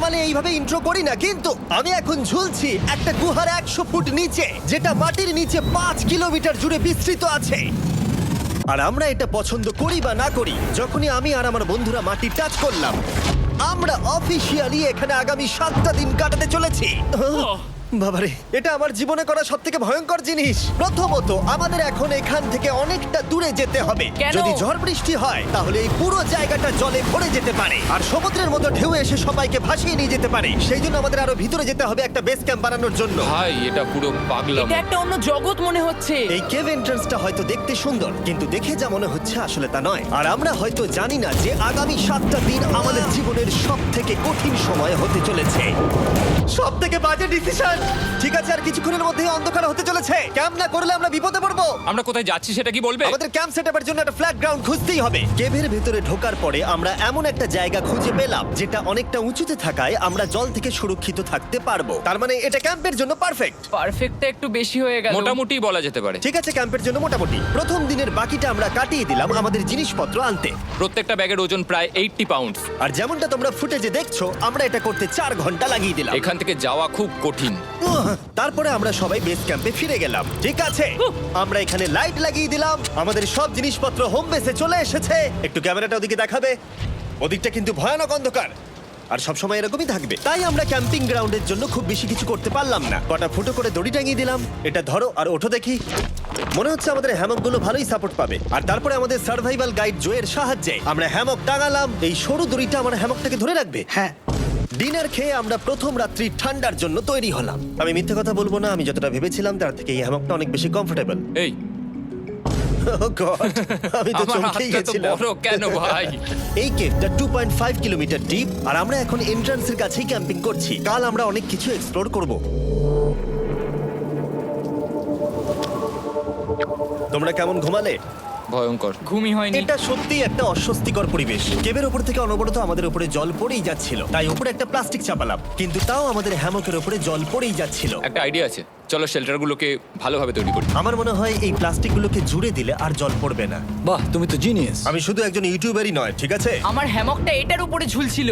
Normally এইভাবে intro করি না, কিন্তু আমি এখন ঝুলছি একটা গুহার 100 ফুট নিচে, যেটা মাটির নিচে 5 কিলোমিটার জুড়ে বিস্তৃত আছে। আর আমরা এটা পছন্দ করি বা না করি, যখনই আমি আর আমার বন্ধুরা মাটি টাচ করলাম, আমরা অফিসিয়ালি এখানে আগামী 7টা দিন কাটাতে চলেছি। বাবারে, এটা আমার জীবনে করা সবথেকে ভয়ঙ্কর জিনিস। প্রথমত, আমাদের এখন এখান থেকে অনেকটা দূরে যেতে হবে। কেন? যদি ঝড় বৃষ্টি হয় তাহলে এই পুরো জায়গাটা জলে ভরে যেতে পারে, আর সমুদ্রের মতো ঢেউ এসে সবাইকে ভাসিয়ে নিয়ে যেতে পারে। সেই জন্য আমাদের আরো ভিতরে যেতে হবে একটা বেস ক্যাম্প বানানোর জন্য। ভাই এটা পুরো পাগলাম। এটা একটা অন্য জগৎ মনে হচ্ছে। এই কেভ এন্ট্রান্সটা হয়তো দেখতে সুন্দর, কিন্তু দেখে যা মনে হচ্ছে আসলে তা নয়। আর আমরা হয়তো জানি না যে আগামী 7টা দিন আমাদের জীবনের সব থেকে কঠিন সময় হতে চলেছে। সব থেকে বাজে ডিসিশন। ঠিক আছে, আর কিছুক্ষণের মধ্যেই অন্ধকার হতে চলেছে। ক্যাম্প না করলে আমরা বিপদে পড়বো। আমরা কোথায় যাচ্ছি সেটা কি বলবে? আমাদের ক্যাম্প সেটআপের জন্য একটা ফ্ল্যাট গ্রাউন্ড খুঁজতেই হবে। কেভের ভেতরে ঢোকার পরে আমরা এমন একটা জায়গা খুঁজে পেলাম যেটা অনেকটা উঁচুতে থাকায় আমরা জল থেকে সুরক্ষিত থাকতে পারবো। তার মানে এটা ক্যাম্পের জন্য পারফেক্ট। পারফেক্টটা একটু বেশি হয়ে গেল। মোটামুটি বলা যেতে পারে। ঠিক আছে, ক্যাম্পের জন্য মোটামুটি। প্রথম দিনের বাকিটা আমরা কাটিয়ে দিলাম আমাদের জিনিসপত্র আনতে। প্রত্যেকটা ব্যাগের ওজন প্রায় 80 পাউন্ড। আর যেমনটা তোমরা ফুটেজে দেখছো, আমরা এটা করতে 4 ঘন্টা লাগিয়ে দিলাম। এখান থেকে যাওয়া খুব কঠিন। তারপরে আমরা সবাই বেস ক্যাম্পে ফিরে গেলাম। ঠিক আছে, আমরা এখানে লাইট লাগিয়ে দিলাম। আমাদের সব জিনিসপত্র হোম বেসে চলে এসেছে। একটু ক্যামেরাটা ওদিকে দেখাবে? ওদিকটা কিন্তু ভয়ানক অন্ধকার, আর সবসময় এরকমই থাকবে। তাই আমরা ক্যাম্পিং গ্রাউন্ডের জন্য খুব বেশি কিছু করতে পারলাম না। কটা ফুটো করে দড়ি টাঙিয়ে দিলাম। এটা ধরো আর ওঠো দেখি। মনে হচ্ছে আমাদের হ্যামকগুলো ভালোই সাপোর্ট পাবে। আর তারপরে আমাদের সার্ভাইভাল গাইড জোয়ের সাহায্যে আমরা হ্যামক টাঙালাম। এই সরু দড়িটা আমার হ্যামকটাকে ধরে রাখবে। হ্যাঁ। ডিনার খেয়ে আমরা প্রথম রাত্রি ঠান্ডার জন্য তৈরি হলাম। আমি মিথ্যে কথা বলবো না, আমি যতটা ভেবেছিলাম তার থেকে এই হ্যামকটা অনেক বেশি কমফোর্টেবল। এই আমি তো আমার চমকেই হাতটা তো গেছিলাম। বড় কেন ভাই? এই কেভটা 2.5 কিলোমিটার ডিপ, আর আমরা এখন এন্ট্রান্সের কাছেই ক্যাম্পিং করছি। কাল আমরা অনেক কিছু এক্সপ্লোর করব। তোমরা কেমন ঘুমালে? ভয়ঙ্কর। ঘুমই হয়নি। এটা সত্যি একটা অস্বস্তিকর পরিবেশ। কেবের উপর থেকে অনবরত আমাদের উপরে জল পড়েই যাচ্ছিল, তাই উপরে একটা প্লাস্টিক চাপালাম, কিন্তু তাও আমাদের হ্যামকের উপরে জল পড়েই যাচ্ছিল। একটা আইডিয়া আছে, চলো শেল্টারগুলোকে ভালোভাবে তৈরি করি। আমার মনে হয় এই প্লাস্টিকগুলোকে জুড়ে দিলে আর জল পড়বে না। বাহ, তুমি তো জিনিয়াস। আমি শুধু একজন ইউটিউবারই নয়, ঠিক আছে? আমার হ্যামকটা এটার উপরে ঝুলছিল।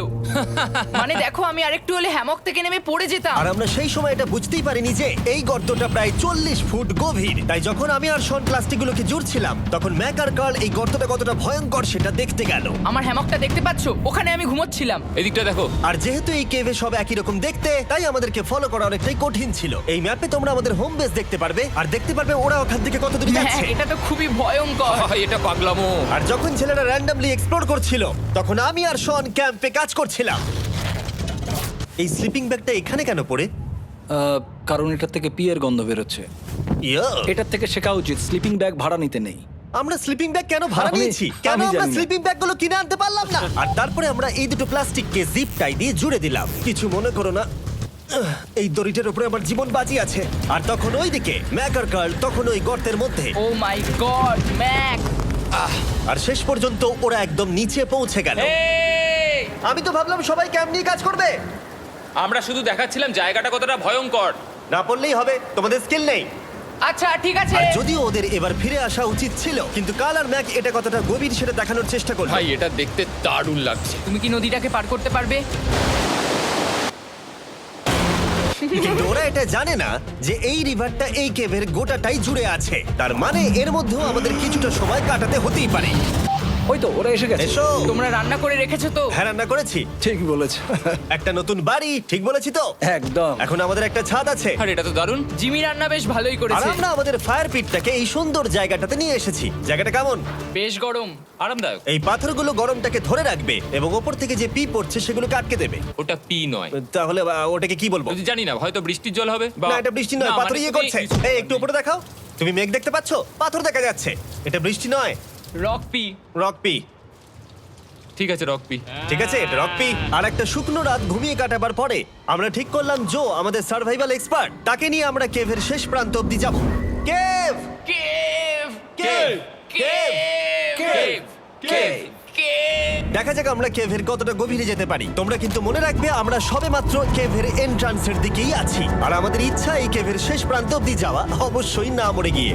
মানে দেখো, আমি আরেকটু হলে হ্যামক থেকে নেমে পড়ে যেতাম। আর আমরা সেই সময় এটা বুঝতেই পারিনি যে এই গর্তটা প্রায় 40 ফুট গভীর। তাই যখন আমি আর শন প্লাস্টিকগুলোকে জুড়ছিলাম, তখন ম্যাক আর কার্ল এই গর্তটা কতটা ভয়ঙ্কর সেটা দেখতে গেল। আমার হ্যামকটা দেখতে পাচ্ছো? ওখানে আমি ঘুমোচ্ছিলাম। এদিকটা দেখো। আর যেহেতু এই কেভে সব একই রকম দেখতে, তাই আমাদেরকে ফলো করা অনেকটাই কঠিন ছিল। এই ম্যাপে তোমরা আমাদের হোম বেস দেখতে পারবে, আর দেখতে পারবে ওরা ওখান থেকে কত দূর হ্যাঁ, যাচ্ছে। এটা তো খুবই ভয়ঙ্কর। ভাই এটা পাগলামো। আর যখন ছেলেরা র্যান্ডমলি এক্সপ্লোর করছিল, তখন আমি আর শন ক্যাম্পে কাজ করছিলাম। এই স্লিপিং ব্যাগটা এখানে কেন পড়ে? কারণ এটার থেকে পিয়ের গন্ধ বেরোচ্ছে। ইয়া! এটার থেকে শেখা উচিত স্লিপিং ব্যাগ ভাড়া নিতে নেই। আমরা স্লিপিং ব্যাগ কেন ভাড়া আমি- নিয়েছি? কেন আমি আমরা জানি না। স্লিপিং ব্যাগগুলো কিনে আনতে পারলাম না? আর তারপরে আমরা এই দুটো প্লাস্টিককে জিপ টাই দিয়ে জুড়ে দিলাম। কিছু মনে করো না, এই দড়িটার উপরে আমার জীবন বাজি আছে। আর তখন ওইদিকে ম্যাক আর কার্ল তখন ওই গর্তের মধ্যে। ও মাই গড, ম্যাক! আর শেষ পর্যন্ত ওরা একদম নিচে পৌঁছে গেল। এই! আমি তো ভাবলাম সবাই ক্যাম্প নিয়ে কাজ করবে। আমরা শুধু দেখাচ্ছিলাম জায়গাটা কতটা ভয়ঙ্কর। না পড়লেই হবে, তোমাদের স্কিল নেই। আচ্ছা ঠিক আছে। আর যদিও ওদের এবার ফিরে আসা উচিত ছিল, কিন্তু কাল আর ম্যাক এটা কতটা গভীর সেটা দেখানোর চেষ্টা করলো। ভাই এটা দেখতে দারুণ লাগছে। তুমি কি নদীটাকে পার করতে পারবে? কিন্তু ওরা এটা জানে না যে এই রিভারটা এই কেভের গোটাটাই জুড়ে আছে। তার মানে এর মধ্যেও আমাদের কিছুটা সময় কাটাতে হতেই পারে। ওই তো ওরা এসে গেছে। এসো। তোমরা রান্না করে রেখেছো তো? হ্যাঁ, রান্না করেছি। ঠিক বলেছ। একটা নতুন বাড়ি, ঠিক বলেছি তো? একদম। এখন আমাদের একটা ছাদ আছে। আর এটা তো দারুণ। জিমি রান্না বেশ ভালোই আর করেছে। আমরা আমাদের ফায়ার পিটটাকে এই সুন্দর জায়গাটাতে নিয়ে এসেছি। জায়গাটা কেমন? বেশ গরম। আরামদায়ক। এই পাথরগুলো গরমটাকে ধরে রাখবে এবং ওপর থেকে যে পি পড়ছে সেগুলোকে আটকে দেবে। ওটা পি নয়। তাহলে ওটাকে কি বলবো? যদি জানি না, হয়তো বৃষ্টির জল হবে বা না, এটা বৃষ্টি নয়, না, পাথর মানে ইয়ে তুমি- করছে। এই একটু উপরে দেখাও। তুমি মেঘ দেখতে পাচ্ছো? পাথর দেখা যাচ্ছে। এটা বৃষ্টি নয়, রক পি। Rock P. ঠিক আছে, রক পি। ঠিক আছে, এটা রক পি। আর একটা শুকনো রাত ঘুমিয়ে কাটাবার পরে আমরা ঠিক করলাম জো আমাদের সার্ভাইভাল এক্সপার্ট, তাকে নিয়ে আমরা কেভের শেষ প্রান্ত অব্দি যাব। Cave! Cave! Cave! Cave! Cave! Cave! Cave! দেখা যাক আমরা কেভের কতটা গভীরে যেতে পারি। তোমরা কিন্তু মনে রাখবে আমরা সবেমাত্র কেভের এন্ট্রান্সের দিকেই আছি, আর আমাদের ইচ্ছা এই কেভের শেষ প্রান্ত অব্দি যাওয়া, অবশ্যই না মরে গিয়ে।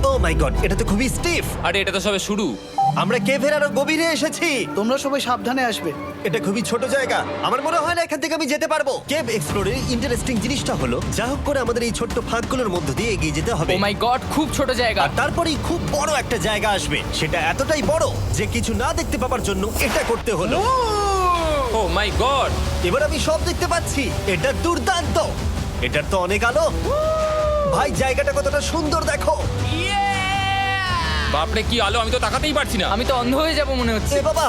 ও মাই গড, এটা তো খুবই স্টিফ। আরে এটা তো সবে শুরু। আমরা কেভের আরো গভীরে এসেছি। তোমরা সবাই সাবধানে আসবে। এটা খুবই ছোট জায়গা, আমার মনে হয় না এখান থেকে আমি যেতে পারবো। কেভ এক্সপ্লোরের ইন্টারেস্টিং জিনিসটা হলো যা হোক করে আমাদের এই ছোট্ট ফাঁকগুলোর মধ্য দিয়ে এগিয়ে যেতে হবে। ও মাই গড, খুব ছোট জায়গা। আর তারপরেই খুব বড় একটা জায়গা আসবে, সেটা এতটাই বড় যে কিছু না দেখতে পাওয়ার জন্য এটা করতে হলো। ও মাই গড। এবার আমি সব দেখতে পাচ্ছি, এটা দুর্দান্ত। এটার তো অনেক আলো। ভাই জায়গাটা কতটা সুন্দর দেখো। বাপরে কি আলো, আমি তো তাকাতেই পারছি না। আমি তো অন্ধ হয়ে যাব মনে হচ্ছে। এ বাবা,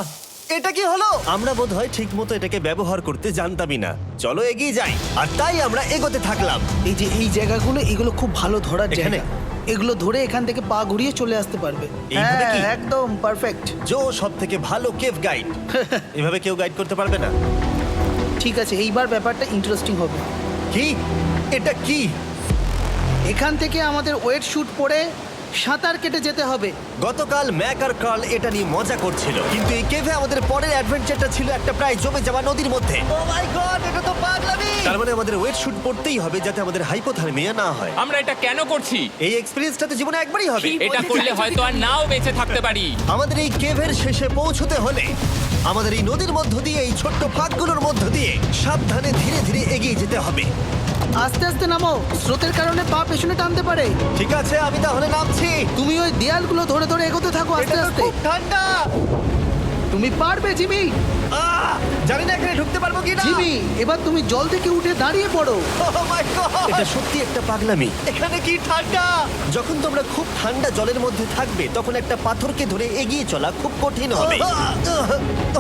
এটা কি হলো? আমরা বোধহয় ঠিক মতো এটাকে ব্যবহার করতে জানতামই না। চলো এগিয়ে যাই। আর তাই আমরা এগোতে থাকলাম। এই যে এই জায়গাগুলো, এগুলো খুব ভালো ধরার এখানে? জায়গা। এগুলো ধরে এখান থেকে পা ঘুরিয়ে চলে আসতে পারবে। এইভাবে কি? হ্যাঁ, একদম পারফেক্ট। জো সব থেকে ভালো কেভ গাইড। এভাবে কেউ গাইড করতে পারবে না। ঠিক আছে, এইবার ব্যাপারটা ইন্টারেস্টিং হবে। কি? এটা কি? এখান থেকে আমাদের ওয়েট শুট পরে সাঁতার কেটে যেতে হবে। গতকাল ম্যাক আর কার্ল এটা নিয়ে মজা করছিল, কিন্তু এই কেভে আমাদের পরের অ্যাডভেঞ্চারটা ছিল একটা প্রায় জমে যাওয়া নদীর মধ্যে। ও মাই গড, এটা তো পাগলামি! তার মানে আমাদের ওয়েট শুট পড়তেই হবে যাতে আমাদের হাইপোথার্মিয়া না হয়। আমরা এটা কেন করছি? এই এক্সপেরিয়েন্সটা তো জীবনে একবারই হবে। কি? এটা বলতে করলে চাইছো হয়তো আর নাও বেঁচে থাকতে পারি। আমাদের এই কেভের শেষে পৌঁছতে হলে আমাদের এই নদীর মধ্য দিয়ে, এই ছোট্ট ফাঁকগুলোর মধ্য দিয়ে সাবধানে ধীরে ধীরে এগিয়ে যেতে হবে। আস্তে আস্তে নামো, স্রোতের কারণে পা পেছনে টানতে পারে। ঠিক আছে, আমি তাহলে নামছি। তুমি ওই দেয়ালগুলো ধরে ধরে এগোতে থাকো আস্তে এটা তো আস্তে। খুব ঠান্ডা। তুমি পারবে জিমি। জানি না এখানে ঢুকতে পারবো কি না। জিমি, এবার তুমি জল থেকে উঠে দাঁড়িয়ে পড়ো। এটা সত্যি একটা পাগলামি। এখানে কি ঠান্ডা! যখন তোমরা খুব ঠান্ডা জলের মধ্যে থাকবে তখন একটা পাথরকে ধরে এগিয়ে চলা খুব কঠিন হবে।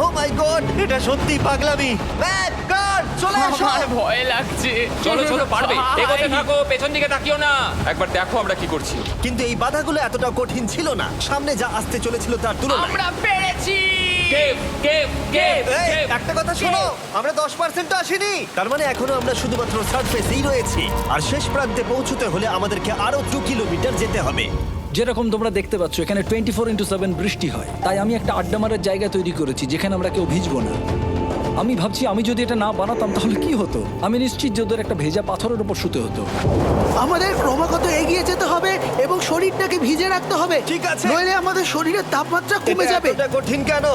ও মাই গড, এটা সত্যি পাগলামি। ম্যাক, কার, চলে এসো। আমার ভয় লাগছে। চলো চলো, পারবে। ভাই। এগোতে থাকো, পেছন দিকে তাকিও না। একবার দেখো আমরা কি করছি। কিন্তু এই বাধাগুলো এতটা কঠিন ছিল না সামনে যা আসতে চলেছিল তার তুলনায়। আমরা পেরেছি। কেভ কেভ কেভ এই, একটা কথা শোনো, আমরা 10% আসিনি। তার মানে এখনো আমরা শুধুমাত্র সার্ফেসেই রয়েছি, আর শেষ প্রান্তে পৌঁছতে হলে আমাদেরকে আরো 2 কিলোমিটার যেতে হবে। যেরকম তোমরা দেখতে পাচ্ছ এখানে 24/7 বৃষ্টি হয়, তাই আমি একটা আড্ডা মারার জায়গা তৈরি করেছি যেখানে আমরা কেউ ভিজবো না। আমি ভাবছি আমি যদি এটা না বানাতাম তাহলে কি হতো। আমি নিশ্চিত যে ওদের একটা ভেজা পাথরের উপর শুতে হতো। আমাদের ক্রমাগত এগিয়ে যেতে হবে এবং শরীরটাকে ভিজে রাখতে হবে। ঠিক আছে। নইলে আমাদের শরীরের তাপমাত্রা কমে এটা যাবে। এতটা কঠিন কেন?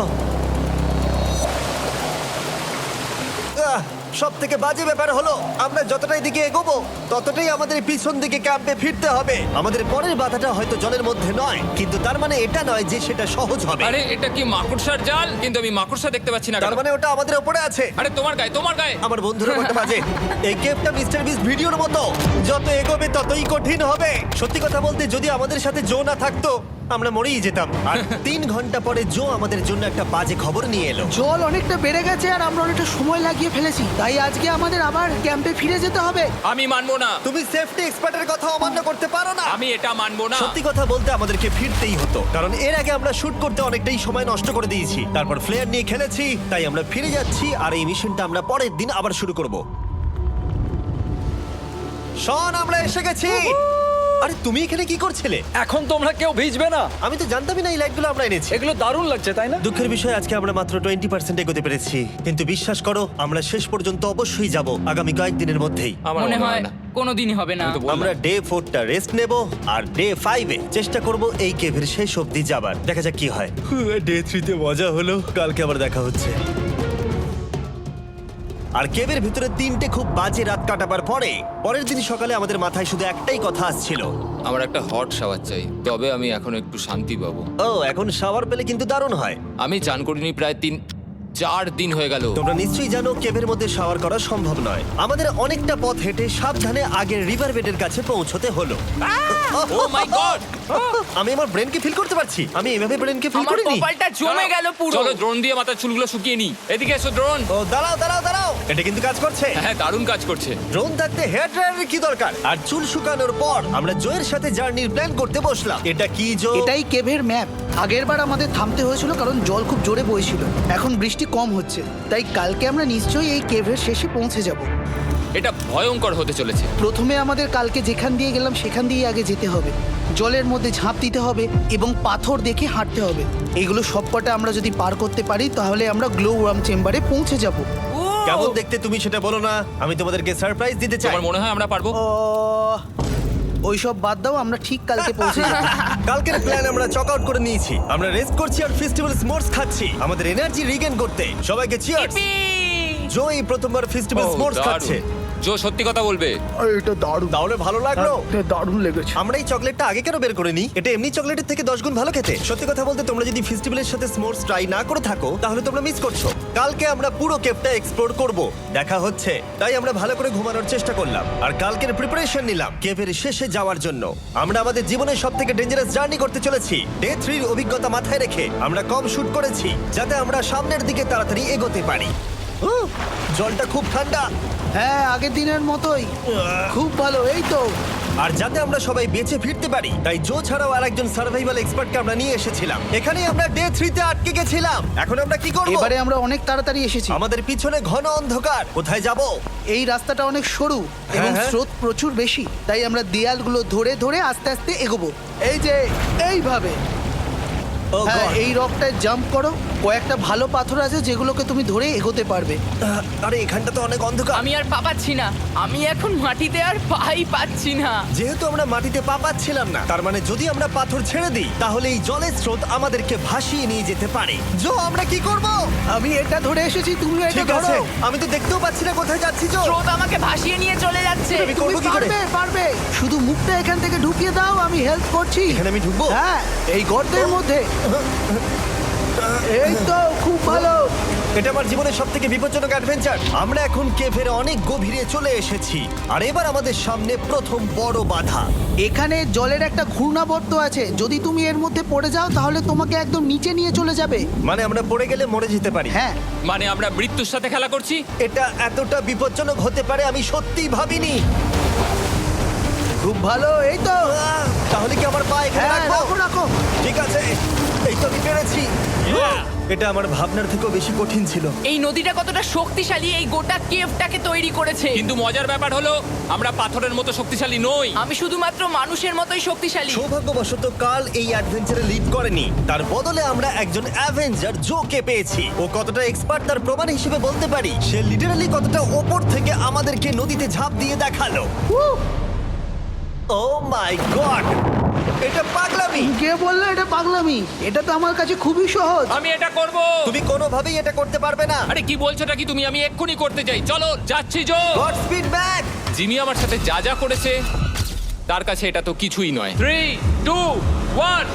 সব থেকে বাজে ব্যাপার হলো আমরা যতটাই দিকে এগোবো ততটাই আমাদের পিছন দিকে ক্যাম্পে ফিরতে হবে। আমাদের পরের বাধাটা হয়তো জলের মধ্যে নয়, কিন্তু তার মানে এটা নয় যে সেটা সহজ হবে। আরে এটা কি মাকড়সার জাল? কিন্তু আমি মাকড়সা দেখতে পাচ্ছি না। তার মানে ওটা আমাদের উপরে আছে। আরে তোমার গায়ে, তোমার গায়ে। আমার বন্ধুরা বলতে বাজে। এই কেভটা মিস্টার বিস ভিডিওর মতো, যত এগোবে ততই কঠিন হবে। সত্যি কথা বলতে যদি আমাদের সাথে জো না থাকতো আমরা মরেই যেতাম। আর 3 ঘন্টা পরে জো আমাদের জন্য একটা বাজে খবর নিয়ে এলো। জল অনেকটা বেড়ে গেছে আর আমরা অনেকটা সময় লাগিয়ে ফেলেছি, তাই আজকে আমাদের আবার ক্যাম্পে ফিরে যেতে হবে। আমি মানবো না। তুমি সেফটি এক্সপার্টের কথা অমান্য করতে পারো না। আমি এটা মানবো না। সত্যি কথা বলতে আমাদেরকে ফিরতেই হতো, কারণ এর আগে আমরা শুট করতে অনেকটাই সময় নষ্ট করে দিয়েছি। তারপর ফ্লেয়ার নিয়ে খেলেছি, তাই আমরা ফিরে যাচ্ছি আর এই মিশনটা আমরা পরের দিন আবার শুরু করব। শন, আমরা এসে গেছি। আরে তুমি এখানে কি করছিলে? এখন তোমরা কেউ ভিজবে না। আমি তো জানতামই না এই লাইটগুলো আমরা এনেছি। এগুলো দারুণ লাগছে তাই না? দুঃখের বিষয় আজকে আমরা মাত্র 20% এগোতে পেরেছি, কিন্তু বিশ্বাস করো আমরা শেষ পর্যন্ত অবশ্যই যাব আগামী কয়েকদিনের মধ্যেই। আমার মনে হয় কোনোদিনই হবে না। আমি তো বললাম। আমরা ডে 4টা রেস্ট নেব আর ডে 5-এ চেষ্টা করব এই কেভের শেষ অবধি যাবার। দেখা যাক কি হয়। ডে 3-তে মজা হলো, কালকে আবার দেখা হচ্ছে। আর কেভের ভিতরে 3টে খুব বাজে রাত কাটাবার পরে পরের দিন সকালে আমাদের মাথায় শুধু একটাই কথা আসছিল। আমার একটা হট শাওয়ার চাই, তবে আমি এখন একটু শান্তি পাবো। ও, এখন শাওয়ার পেলে কিন্তু দারুণ হয়। আমি চান করিনি প্রায় 3-4 দিন হয়ে গেল। তোমরা নিশ্চয়ই জানো কেভের মধ্যে শাওয়ার করা সম্ভব নয়। আমাদের অনেকটা পথ হেঁটে সাবধানে আগের রিভার বেডের কাছে পৌঁছতে হলো। ও মাই গড! আমি আমার ব্রেনকে ফিল করতে পারছি। আমি এভাবে ব্রেনকে ফিল আমার করিনি। কপালটা জমে গেল পুরো। চলো ড্রোন দিয়ে মাথার চুলগুলো শুকিয়ে নি। এদিকে এসো ড্রোন। ও দাঁড়াও দাঁড়াও দাঁড়াও, এটা কিন্তু কাজ করছে। হ্যাঁ, দারুণ কাজ করছে। ড্রোন থাকতে হেয়ার ড্রায়ারের কি দরকার? আর চুল শুকানোর পর আমরা জোয়ের সাথে জার্নির প্ল্যান করতে বসলাম। এটা কি জো? এটাই কেভের ম্যাপ। আগেরবার আমাদের থামতে হয়েছিল কারণ জল খুব জোরে বইছিল। এখন বৃষ্টি কম হচ্ছে, তাই কালকে আমরা নিশ্চয়ই এই কেভের শেষে পৌঁছে যাব। এটা ভয়ঙ্কর হতে চলেছে। প্রথমে আমাদের কালকে যেখান দিয়ে গেলাম সেখান দিয়ে আগে যেতে হবে। জলের মধ্যে ঝাঁপ দিতে হবে এবং পাথর দেখে হাঁটতে হবে। এগুলো সবকটা আমরা যদি পার করতে পারি তাহলে আমরা গ্লো ওয়ার্ম চেম্বারে পৌঁছে যাব। কেমন দেখতে তুমি সেটা বলো না, আমি তোমাদেরকে সারপ্রাইজ দিতে চাই। তোমার মনে হয় আমরা পারবো? ওইসব বাদ দাও, আমরা ঠিক কালকে পৌঁছে যাবো। কালকের প্ল্যান আমরা চক আউট করে নিয়েছি। আমরা রেস্ট করছি আর ফেস্টিভ্যাল স্মোর্টস খাচ্ছি আমাদের এনার্জি রিগেন করতে। সবাইকে চিয়ার্স। Yippee! জো এই প্রথমবার ফেস্টিভ্যাল ও, স্মোর্টস দারুণ। খাচ্ছে। জো সত্যি কথা বলবে। এটা দারুণ, তাহলে ভালো লাগলো? দারুণ লেগেছে। আমরা এই চকলেটটা আগে কেন বের করিনি? এটা এমনি চকলেটের থেকে 10 গুণ ভালো খেতে। সত্যি কথা বলতে তোমরা যদি ফেস্টিভ্যালের সাথে স্মোর্টস ট্রাই না করে থাকো তাহলে তোমরা মিস করছো। কালকে আমরা পুরো কেভটা এক্সপ্লোর করব, দেখা হচ্ছে। তাই আমরা ভালো করে ঘুমানোর চেষ্টা করলাম আর কালকের প্রিপারেশন নিলাম কেভের শেষে যাওয়ার জন্য। আমরা আমাদের জীবনের সবথেকে ডেঞ্জারাস জার্নি করতে চলেছি। ডে 3 এর অভিজ্ঞতা মাথায় রেখে আমরা কম শুট করেছি যাতে আমরা সামনের দিকে তাড়াতাড়ি এগোতে পারি। জলটা খুব ঠান্ডা হ্যাঁ, আগের দিনের মতোই খুব ভালো। এই তো আর যাতে আমরা সবাই বেঁচে ফিরতে পারি তাই জো ছাড়াও আরেকজন সার্ভাইভাল এক্সপার্টকে আমরা নিয়ে এসেছিলাম। এখানেই আমরা ডে 3 তে আটকে গেছিলাম। এখন আমরা কি করব? এবারে আমরা অনেক তাড়াতাড়ি এসেছি। আমাদের পিছনে ঘন অন্ধকার। কোথায় যাব? এই রাস্তাটা অনেক সরু এবং হ্যাঁ। স্রোত প্রচুর বেশি, তাই আমরা দেয়ালগুলো ধরে ধরে আস্তে আস্তে এগোবো। এই যে এইভাবে। ও হ্যাঁ, গড। এই রকটায় জাম্প করো। কয়েকটা ভালো পাথর আছে যেগুলোকে তুমি ধরে এগোতে পারবে। আরে এখানটা তো অনেক অন্ধকার। আমি আর পা পাচ্ছি না, আমি এখন মাটিতে আর পাই পাচ্ছি না। যেহেতু আমরা মাটিতে পা পাচ্ছিলাম না, তার মানে যদি আমরা পাথর ছেড়ে দিই তাহলে এই জলের স্রোত আমাদেরকে ভাসিয়ে নিয়ে যেতে পারে। জো, আমরা কি করব? আমি এটা ধরে এসেছি, তুমি এটা ঠিক আছে, ধরো। আমি তো দেখতেও পাচ্ছি না কোথায় যাচ্ছি। জো, স্রোত আমাকে ভাসিয়ে নিয়ে চলে যাচ্ছে। আমি তুমি করবো কি করে? পারবে, পারবে। শুধু মুখটা এখান থেকে ঢুকিয়ে দাও, আমি হেল্প করছি। এখানে আমি ঢুকবো? হ্যাঁ, এই গর্তের মধ্যে। এই তো, খুব ভালো। এটা আমার জীবনের সবথেকে বিপজ্জনক অ্যাডভেঞ্চার। আমরা এখন কেভের অনেক গভীরে চলে এসেছি আর এবার আমাদের সামনে প্রথম বড় বাধা। এখানে জলের একটা ঘূর্ণাবর্ত আছে, যদি তুমি এর মধ্যে পড়ে যাও তাহলে তোমাকে একদম নিচে নিয়ে চলে যাবে। মানে আমরা পড়ে গেলে মরে যেতে পারি। হ্যাঁ, মানে আমরা মৃত্যুর সাথে খেলা করছি। এটা এতটা বিপজ্জনক হতে পারে আমি সত্যিই ভাবিনি। খুব ভালো। এই তো। তাহলে কি আমার পা এখানে হ্যাঁ, রাখবো? রাখো রাখো। ঠিক আছে, এই তো আমি পেরেছি। এটা আমার ভাবনার থেকেও বেশি কঠিন ছিল। এই নদীটা কতটা শক্তিশালী এই গোটা কেভটাকে তৈরি করেছে। কিন্তু মজার ব্যাপার হলো আমরা পাথরের মতো শক্তিশালী নই। আমি শুধুমাত্র মানুষের মতোই শক্তিশালী। সৌভাগ্যবশত কাল এই অ্যাডভেঞ্চারে লিড করেনি, তার বদলে আমরা একজন অ্যাভেঞ্জার জোকে পেয়েছি। ও কতটা এক্সপার্ট তার প্রমাণ হিসেবে বলতে পারি। সে লিটারালি কতটা ওপর থেকে আমাদেরকে নদীতে ঝাঁপ দিয়ে দেখালো। ও মাই গড, এটা পাগলামি। কে বললো এটা পাগলামি? এটা তো আমার কাছে খুবই সহজ। আমি এটা করব। তুমি কোনোভাবেই এটা করতে পারবে না। আরে কি বলছোটা কি তুমি? আমি এক্ষুনি করতে চাই। চলো যাচ্ছি Joe. God speed back. Jimmy আমার সাথে যা যা করেছে তার কাছে এটা তো কিছুই নয়। 3, 2, 1।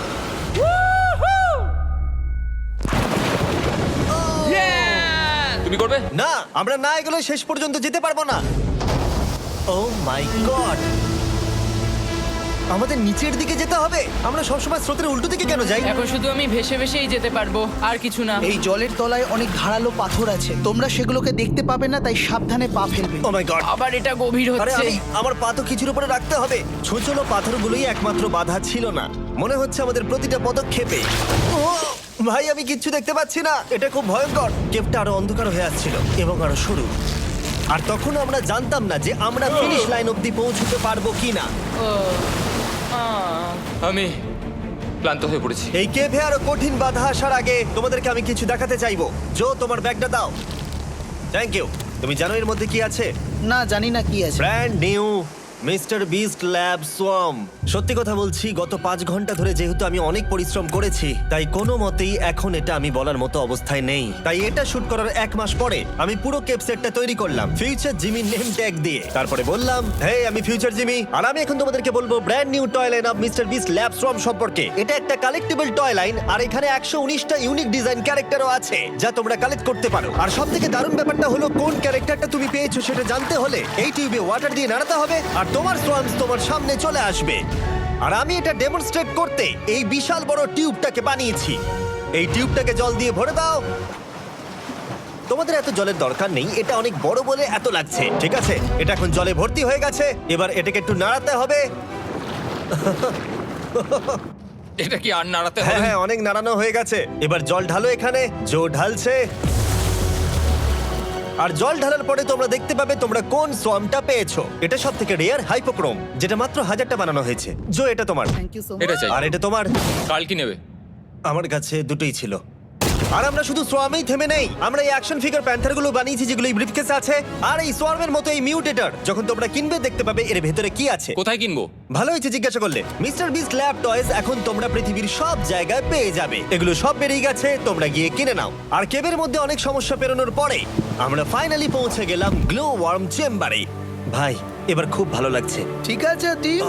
তুমি করবে? না, আমরা না এগুলো শেষ পর্যন্ত যেতে পারবো না। ও মাই গড, আমাদের নিচের দিকে যেতে হবে। আমরা সবসময় স্রোতের উল্টো দিকে কেন যাই? এখন শুধু আমি ভেসে ভেসেই যেতে পারবো, আর কিছু না। এই জলের তলায় অনেক ধারালো পাথর আছে, তোমরা সেগুলোকে দেখতে পাবে না, তাই সাবধানে পা ফেলবে। ও মাই গড। আবার এটা গভীর আরে হচ্ছে। আমার পা তো কিছুর উপরে রাখতে হবে। ছোট পাথরগুলোই একমাত্র বাধা ছিল না, মনে হচ্ছে আমাদের প্রতিটা পদক্ষেপে। ও ভাই, আমি কিচ্ছু দেখতে পাচ্ছি না। এটা খুব ভয়ঙ্কর। কেভটা আরো অন্ধকার হয়ে আসছিল এবং আরো সরু। আর তখন আমরা জানতাম না যে আমরা ফিনিশ লাইন অবধি পৌঁছতে পারবো কিনা। আমি ক্লান্ত হয়ে পড়েছি। এই কেভে আরো কঠিন বাধা আসার আগে তোমাদেরকে আমি কিছু দেখাতে চাইবো। জো, তোমার ব্যাগটা দাও। Thank you. তুমি জানো এর মধ্যে কি আছে? না, জানি না কি আছে। Brand new mister beast lab swamp. সত্যি কথা বলছি, গত 5 ঘন্টা ধরে যেহেতু আমি অনেক পরিশ্রম করেছি, তাই কোনো মতেই এখন এটা আমি বলার মতো অবস্থায় নেই। তাই এটা শুট করার 1 মাস পরে আমি পুরো কেপ সেটটা তৈরি করলাম ফিউচার জিমি নেম ট্যাগ দিয়ে। তারপরে বললাম, হে, আমি ফিউচার জিমি, আর আমি এখন তোমাদেরকে বলবো brand new toy line of mister beast lab swamp সম্পর্কে। এটা একটা কালেক্টিবল টয় লাইন, আর এখানে 119টা ইউনিক ডিজাইন ক্যারেক্টারও আছে যা তোমরা কালেক্ট করতে পারো। আর সবথেকে দারুণ ব্যাপারটা হলো, কোন ক্যারেক্টারটা তুমি পেয়েছো সেটা জানতে হলে এই টিউবে ওয়াটার দিয়ে নাড়াতে হবে আর তোমার সোয়ামস তোমার সামনে চলে আসবে। আর আমি এটা ডেমনস্ট্রেট করতে এই বিশাল বড় টিউবটাকে বানিয়েছি। এই টিউবটাকে জল দিয়ে ভরে দাও। তোমাদের এত জলের দরকার নেই, এটা অনেক বড় বলে এত লাগছে। ঠিক আছে, এটা এখন জলে ভর্তি হয়ে গেছে। এবার এটাকে একটু নাড়াতে হবে। এটা কি আর নাড়াতে হ্যাঁ হবে? হ্যাঁ, অনেক নাড়ানো হয়ে গেছে। এবার জল ঢালো এখানে। জো ঢালছে। আর জল ঢালার পরে তোমরা দেখতে পাবে তোমরা কোন সোয়ামটা পেয়েছো। এটা সব থেকে রেয়ার হাইপোক্রোম, যেটা মাত্র 1000টা বানানো হয়েছে। জো, এটা তোমার। থ্যাংক ইউ সো এটা মাচ। চাই। আর এটা তোমার। কাল কি নেবে? আমার কাছে দুটোই ছিল। আর আমরা শুধু সোয়ামেই থেমে নেই, আমরা এই অ্যাকশন ফিগার প্যান্থার গুলো বানিয়েছি যেগুলো এই ব্রিফকেসে আছে, আর এই সোয়ার্মের মতো এই মিউটেটর। যখন তোমরা কিনবে দেখতে পাবে এর ভেতরে কি আছে। কোথায় কিনবো? ভালো হয়েছে জিজ্ঞাসা করলে। মিস্টার বিস্ট ল্যাব টয়েস এখন তোমরা পৃথিবীর সব জায়গায় পেয়ে যাবে। এগুলো সব বেরিয়ে গেছে, তোমরা গিয়ে কিনে নাও। আর কেবের মধ্যে অনেক সমস্যা পেরোনোর পরে আমরা ফাইনালি পৌঁছে গেলাম গ্লো ওয়ার্ম চেম্বারে। ভাই এবার খুব ভালো লাগছে। ঠিক আছে টিম,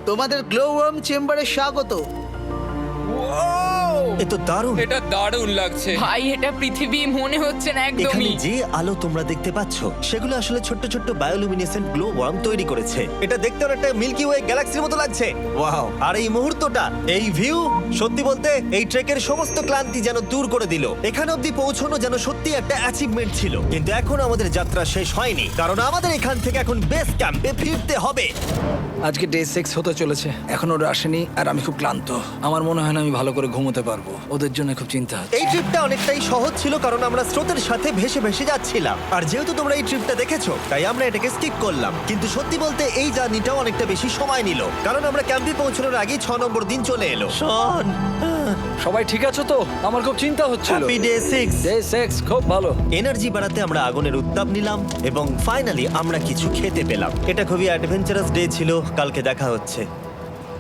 তোমাদের গ্লো ওয়ার্ম চেম্বারে স্বাগত। এ তো দারুণ। এটা দারুণ লাগছে। ভাই এটা পৃথিবী মনে হচ্ছে না এখানে একদমই। যে আলো তোমরা দেখতে পাচ্ছ সেগুলো আসলে ছোট্ট ছোট্ট বায়োলুমিনেসেন্ট গ্লো ওয়ার্ম তৈরি করেছে। এটা দেখতে অনেকটা মিল্কি ওয়ে গ্যালাক্সির মতো লাগছে। ওয়াও! আর এই মুহূর্তটা, এই ভিউ, সত্যি বলতে এই ট্রেকের সমস্ত ক্লান্তি যেন দূর করে দিল। এখানে অবধি পৌঁছানো যেন সত্যি একটা অ্যাচিভমেন্ট ছিল। কিন্তু এখন আমাদের যাত্রা শেষ হয়নি, কারণ আমাদের এখান থেকে এখন বেস ক্যাম্পে ফিরতে হবে। আজকে ডে 6 হতে চলেছে, এখনো ওরা আসেনি আর আমি খুব ক্লান্ত। আমার মনে হয় না আমি ভালো করে ঘুমোতে পারবো, ওদের জন্য খুব চিন্তা হচ্ছে। এই ট্রিপটা অনেকটাই সহজ ছিল কারণ আমরা স্রোতের সাথে ভেসে ভেসে যাচ্ছিলাম। আর যেহেতু তোমরা এই ট্রিপটা দেখেছো তাই আমরা এটাকে স্কিপ করলাম। কিন্তু সত্যি বলতে এই জার্নিটাও অনেকটা বেশি সময় নিল, কারণ আমরা ক্যাম্পে পৌঁছানোর আগেই 6 নম্বর দিন চলে এলো। শন, সবাই ঠিক আছো তো? আমার খুব চিন্তা হচ্ছিল। Happy day 6। ডে 6 খুব ভালো। এনার্জি বাড়াতে আমরা আগুনের উত্তাপ নিলাম এবং ফাইনালি আমরা কিছু খেতে পেলাম। এটা খুবই অ্যাডভেঞ্চারাস ডে ছিল। কালকে দেখা হচ্ছে,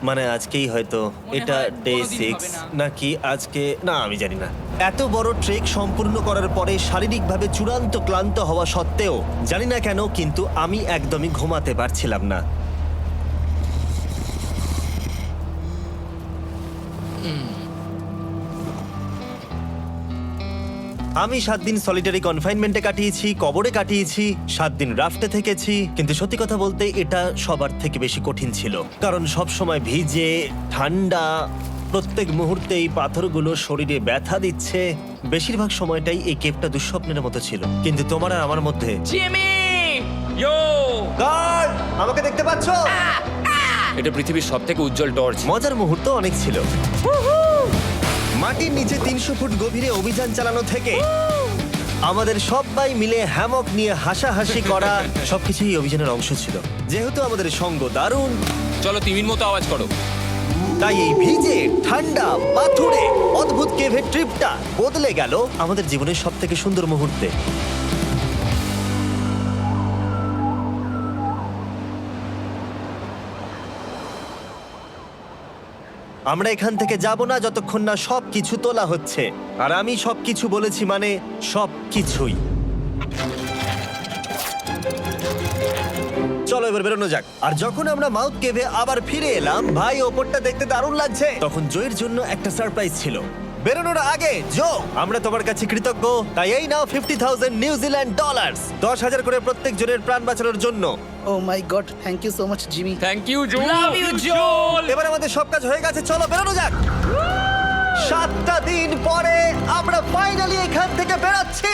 মানে আজকেই হয়তো। এটা হয় ডে কোনোদিন 6 হবে না। নাকি আজকে, না আমি জানি না। এত বড় ট্রেক সম্পূর্ণ করার পরে শারীরিকভাবে চূড়ান্ত ক্লান্ত হওয়া সত্ত্বেও জানি না কেন কিন্তু আমি একদমই ঘুমাতে পারছিলাম না। আমি 7 দিন সলিটারি কনফাইনমেন্টে কাটিয়েছি, কবরে কাটিয়েছি, 7 দিন রাফটে থেকেছি। কিন্তু সত্যি কথা বলতে এটা সবার থেকে বেশি কঠিন ছিল, কারণ সব সময় ভিজে, ঠান্ডা, প্রত্যেক মুহূর্তে এই পাথরগুলো শরীরে ব্যথা দিচ্ছে। বেশিরভাগ সময়টাই এই কেভটা দুঃস্বপ্নের মতো ছিল। কিন্তু তোমার আর আমার মধ্যে জিমি! ইয়ো! গার্ড, আমাকে দেখতে পাচ্ছ? এটা পৃথিবীর সবথেকে উজ্জ্বল টর্চ। মজার মুহূর্ত অনেক ছিল। মাটির নিচে 300 ফুট গভীরে অভিযান চালানো থেকে আমাদের সবাই মিলে হ্যামক নিয়ে হাসাহাসি করা সবকিছুই এই অভিযানের অংশ ছিল। যেহেতু আমাদের সঙ্গ দারুণ, চলো তিমির মতো আওয়াজ করো। তাই এই ভিজে, ঠান্ডা, পাথুরে অদ্ভুত কেভের ট্রিপটা বদলে গেল আমাদের জীবনের সব থেকে সুন্দর মুহূর্তে। আমরা এখান থেকে যাব না যতক্ষণ না সবকিছু তোলা হচ্ছে। আর আমি সবকিছু বলেছি মানে সবকিছুই। চলো এবার বেরোনো যাক। আর যখন আমরা মাউথ কেভে আবার ফিরে এলাম, ভাই ওপরটা দেখতে দারুণ লাগছে। তখন জয়ের জন্য একটা সারপ্রাইজ ছিল। বেরোনোর আগে জো, আমরা তোমার কাছে কৃতজ্ঞ। তাই এই নাও 50,000 নিউজিল্যান্ড ডলার্স, 10,000 করে প্রত্যেক জনের প্রাণ বাঁচানোর জন্য। Oh my God, thank you so much Jimmy. Thank you Joel. Love you Joel! এবার আমাদের সব কাজ হয়ে গেছে, চলো বেরোনো যাক। 7টা দিন পরে আমরা ফাইনালি এখান থেকে বেরোচ্ছি।